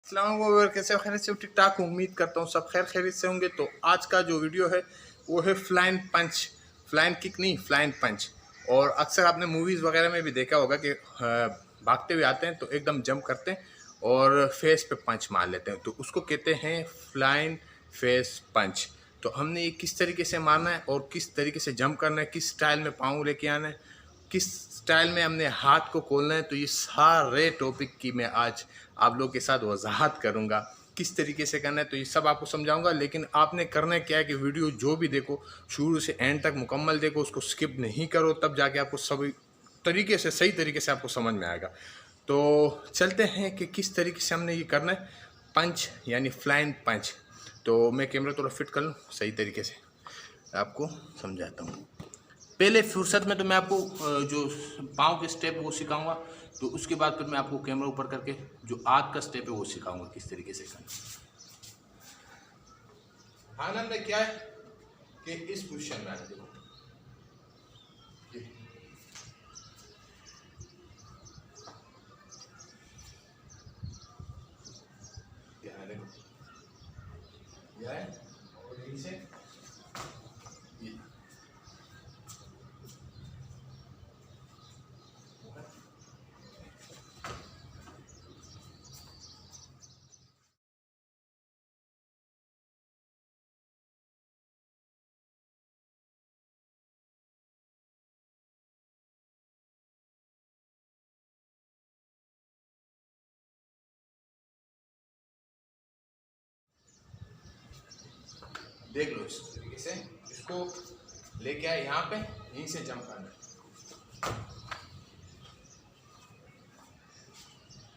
अस्सलाम कैसे हो? खैरियत से ठीक ठाक हूँ। उम्मीद करता हूँ सब खैर खैरियत से होंगे। तो आज का जो वीडियो है वो है फ्लाइन पंच, फ्लाइन किक नहीं, फ्लाइन पंच। और अक्सर आपने मूवीज़ वगैरह में भी देखा होगा कि भागते हुए आते हैं तो एकदम जंप करते हैं और फेस पे पंच मार लेते हैं, तो उसको कहते हैं फ्लाइन फेस पंच। तो हमने ये किस तरीके से मारना है और किस तरीके से जंप करना है, किस स्टाइल में पाँव लेके आना है, किस स्टाइल में हमने हाथ को खोलना है, तो ये सारे टॉपिक की मैं आज आप लोग के साथ वजाहत करूंगा। किस तरीके से करना है तो ये सब आपको समझाऊंगा। लेकिन आपने करना क्या है कि वीडियो जो भी देखो शुरू से एंड तक मुकम्मल देखो, उसको स्किप नहीं करो, तब जाके आपको सभी तरीके से सही तरीके से आपको समझ में आएगा। तो चलते हैं कि किस तरीके से हमने ये करना है, पंच यानी फ्लाइन पंच। तो मैं कैमरा थोड़ा फिट कर लूँ सही तरीके से, आपको समझाता हूँ। पहले फुर्सत में तो मैं आपको जो पाँव के स्टेप वो सिखाऊंगा, तो उसके बाद फिर मैं आपको कैमरा ऊपर करके जो हाथ का स्टेप है वो सिखाऊंगा किस तरीके से करना। आनंद में क्या है कि इस पोजीशन में आना, देखो क्या है, देखो यह है और यहीं से ये देख लो। इस तरीके से इसको लेके आए यहाँ पे, यहीं से जंप करना है।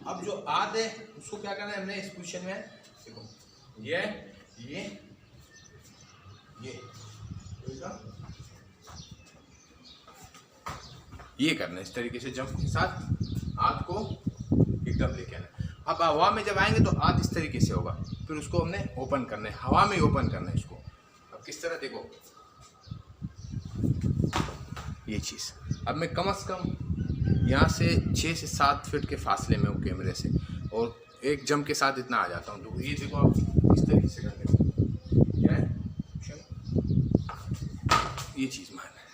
अब जो हाथ है उसको क्या करना है, हमने इस पोजीशन में देखो ये ये करना है। इस तरीके से जंप के साथ हाथ को एकदम लेके आना है। अब हवा में जब आएंगे तो हाथ इस तरीके से होगा, फिर उसको हमने ओपन करना है, हवा में ही ओपन करना है इसको। अब किस तरह, देखो ये चीज़। अब मैं कम से कम यहाँ से 6 से 7 फीट के फासले में हूँ कैमरे से, और एक जंप के साथ इतना आ जाता हूँ। तो ये देखो आप इस तरीके से करके क्या है, ये चीज़ मारना है।